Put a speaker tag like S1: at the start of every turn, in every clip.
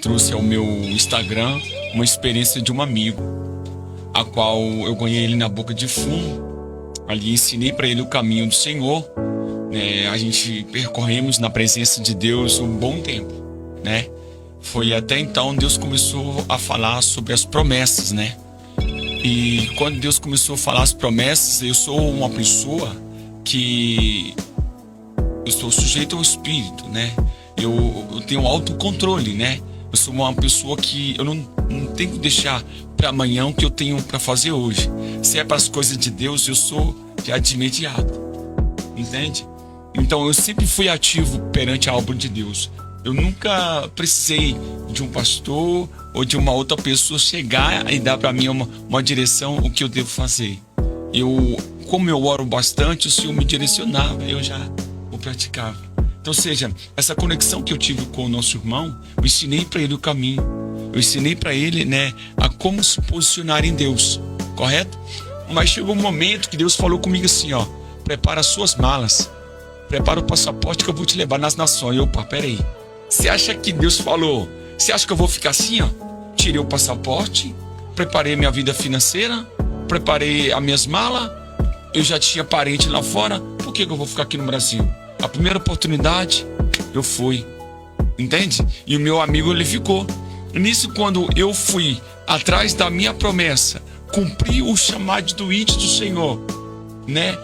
S1: trouxe ao meu Instagram uma experiência de um amigo, a qual eu ganhei ele na boca de fumo. Ali ensinei para ele o caminho do Senhor, né? A gente percorremos na presença de Deus um bom tempo, né? Foi até então Deus começou a falar sobre as promessas, né? E quando Deus começou a falar as promessas, eu sou uma pessoa que eu sou sujeito ao Espírito, né? Eu tenho autocontrole, né? Eu sou uma pessoa que eu não tenho que deixar para amanhã o que eu tenho para fazer hoje. Se é para as coisas de Deus, eu sou já de imediato, entende? Então eu sempre fui ativo perante a obra de Deus. Eu nunca precisei de um pastor ou de uma outra pessoa chegar e dar para mim uma direção, o que eu devo fazer. Como eu oro bastante, o Senhor me direcionava, eu já o praticava. Então, ou seja, essa conexão que eu tive com o nosso irmão, eu ensinei para ele o caminho. Eu ensinei para ele, né, a como se posicionar em Deus, correto? Mas chegou um momento que Deus falou comigo assim, ó, prepara as suas malas, prepara o passaporte que eu vou te levar nas nações. Opa, peraí. Você acha que Deus falou, você acha que eu vou ficar assim, ó? Tirei o passaporte, preparei minha vida financeira, preparei as minhas malas, eu já tinha parente lá fora, por que eu vou ficar aqui no Brasil? A primeira oportunidade, eu fui, entende? E o meu amigo, ele ficou. Nisso, quando eu fui atrás da minha promessa, cumpri o chamado do íntimo do Senhor, né?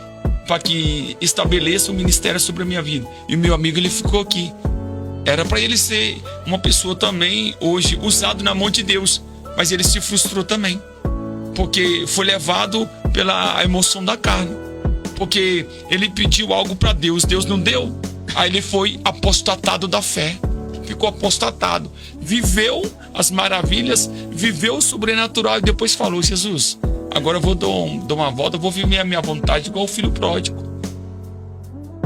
S1: Para que estabeleça o ministério sobre a minha vida. E o meu amigo, ele ficou aqui. Era para ele ser uma pessoa também, hoje, usado na mão de Deus. Mas ele se frustrou também. Porque foi levado pela emoção da carne. Porque ele pediu algo para Deus, Deus não deu. Aí ele foi apostatado da fé. Ficou apostatado. Viveu as maravilhas, viveu o sobrenatural e depois falou, Jesus, agora eu vou dar uma volta, eu vou viver a minha vontade igual o filho pródigo.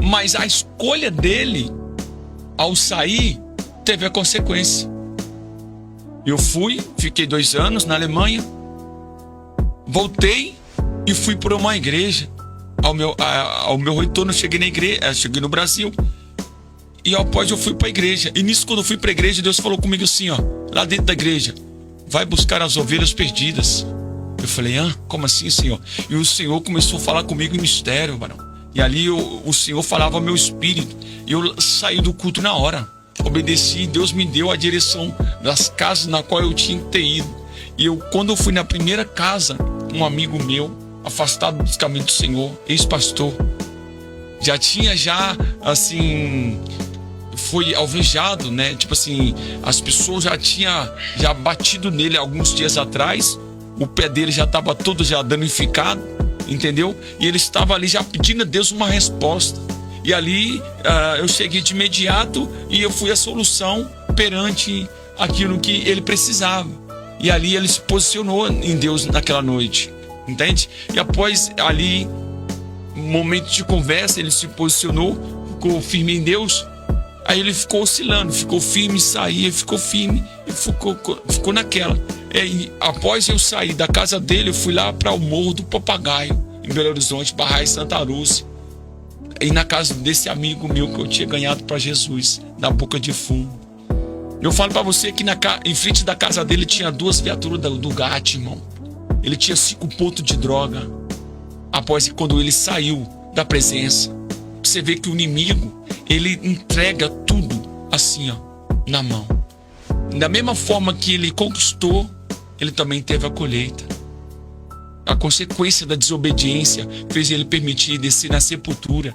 S1: Mas a escolha dele, ao sair, teve a consequência. Eu fui, fiquei 2 anos na Alemanha, voltei e fui para uma igreja. Ao meu retorno, cheguei na igreja, cheguei no Brasil. E após eu fui para a igreja. E nisso, quando eu fui para a igreja, Deus falou comigo assim, ó, lá dentro da igreja, vai buscar as ovelhas perdidas. Eu falei, como assim, Senhor? E o Senhor começou a falar comigo em mistério, varão. E ali o Senhor falava ao meu espírito. E eu saí do culto na hora. Obedeci, Deus me deu a direção das casas na qual eu tinha que ter ido. E quando eu fui na primeira casa, um amigo meu, afastado dos caminhos do Senhor, ex-pastor, assim, foi alvejado, né? Tipo assim, as pessoas já tinham batido nele alguns dias atrás, o pé dele já estava todo já danificado, entendeu? E ele estava ali já pedindo a Deus uma resposta. E ali eu cheguei de imediato e eu fui a solução perante aquilo que ele precisava. E ali ele se posicionou em Deus naquela noite, entende? E após ali, um momento de conversa, ele se posicionou, ficou firme em Deus. Aí ele ficou oscilando, ficou firme, saía, ficou firme e ficou naquela. E após eu sair da casa dele, eu fui lá para o Morro do Papagaio, em Belo Horizonte, Barrais, Santa Lúcia. E na casa desse amigo meu que eu tinha ganhado para Jesus, na boca de fumo. Eu falo para você que em frente da casa dele tinha 2 viaturas do GAT, irmão. Ele tinha 5 pontos de droga. Após quando ele saiu da presença, você vê que o inimigo, ele entrega tudo assim, ó, na mão. Da mesma forma que ele conquistou, ele também teve a colheita. A consequência da desobediência fez ele permitir descer na sepultura.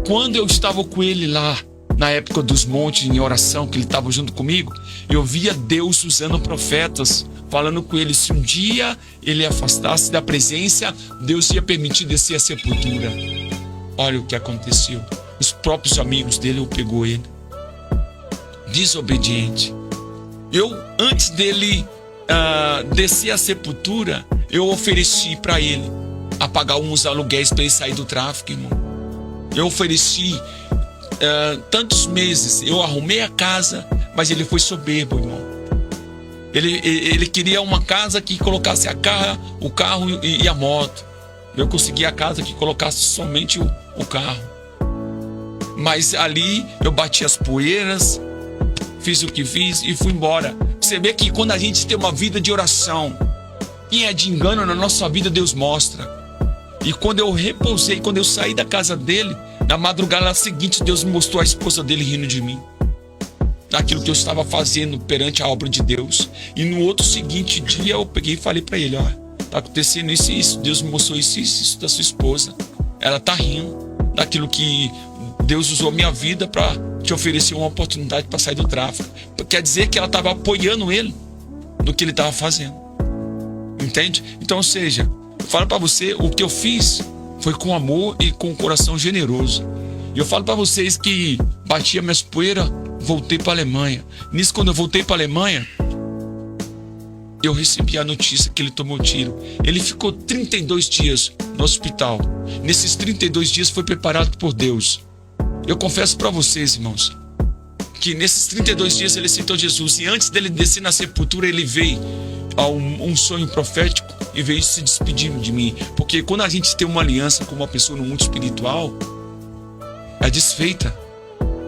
S1: Quando eu estava com ele lá, na época dos montes em oração, que ele estava junto comigo, eu via Deus usando profetas, falando com ele, se um dia ele afastasse da presença, Deus ia permitir descer a sepultura. Olha o que aconteceu. Os próprios amigos dele pegou ele. Desobediente. Antes dele descer a sepultura, eu ofereci para ele a pagar uns aluguéis para ele sair do tráfico, irmão. Eu ofereci tantos meses, eu arrumei a casa, mas ele foi soberbo, irmão. Ele queria uma casa que colocasse o carro e a moto. Eu consegui a casa que colocasse somente o carro. Mas ali eu bati as poeiras, fiz o que fiz e fui embora. perceber que quando a gente tem uma vida de oração, quem é de engano na nossa vida, Deus mostra. E quando eu repousei, quando eu saí da casa dele, na madrugada seguinte, Deus me mostrou a esposa dele rindo de mim, daquilo que eu estava fazendo perante a obra de Deus. E no outro seguinte dia eu peguei e falei para ele: ó, tá acontecendo isso e isso, Deus me mostrou isso e isso da sua esposa. Ela tá rindo daquilo que Deus usou a minha vida para te oferecer uma oportunidade para sair do tráfico. Quer dizer que ela estava apoiando ele no que ele estava fazendo. Entende? Então, ou seja, eu falo para você, o que eu fiz foi com amor e com um coração generoso. E eu falo para vocês que bati as minhas poeiras, voltei para a Alemanha. Nisso, quando eu voltei para a Alemanha, eu recebi a notícia que ele tomou tiro. Ele ficou 32 dias no hospital. Nesses 32 dias foi preparado por Deus. Eu confesso para vocês, irmãos, que nesses 32 dias ele aceitou Jesus. E antes dele descer na sepultura, ele veio a um sonho profético e veio se despedindo de mim. Porque quando a gente tem uma aliança com uma pessoa no mundo espiritual, é desfeita.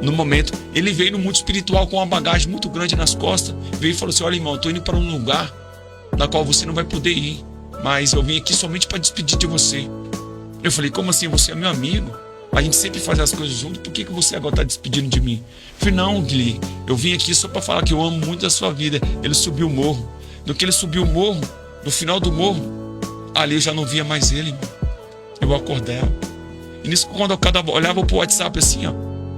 S1: No momento, ele veio no mundo espiritual com uma bagagem muito grande nas costas. Veio e falou assim: olha, irmão, eu estou indo para um lugar na qual você não vai poder ir, mas eu vim aqui somente para despedir de você. Eu falei: como assim? Você é meu amigo? A gente sempre faz as coisas juntos, por que você agora está despedindo de mim? Eu falei: não, Guilherme, eu vim aqui só para falar que eu amo muito a sua vida. Ele subiu o morro. No que ele subiu o morro, no final do morro, ali eu já não via mais ele, irmão. Eu acordava. E nisso, quando eu olhava pro WhatsApp assim, ó,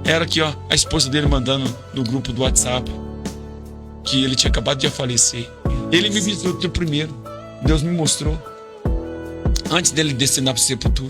S1: era aqui, ó, a esposa dele mandando no grupo do WhatsApp que ele tinha acabado de falecer. Ele me visitou primeiro. Deus me mostrou. Antes dele descer na sepultura.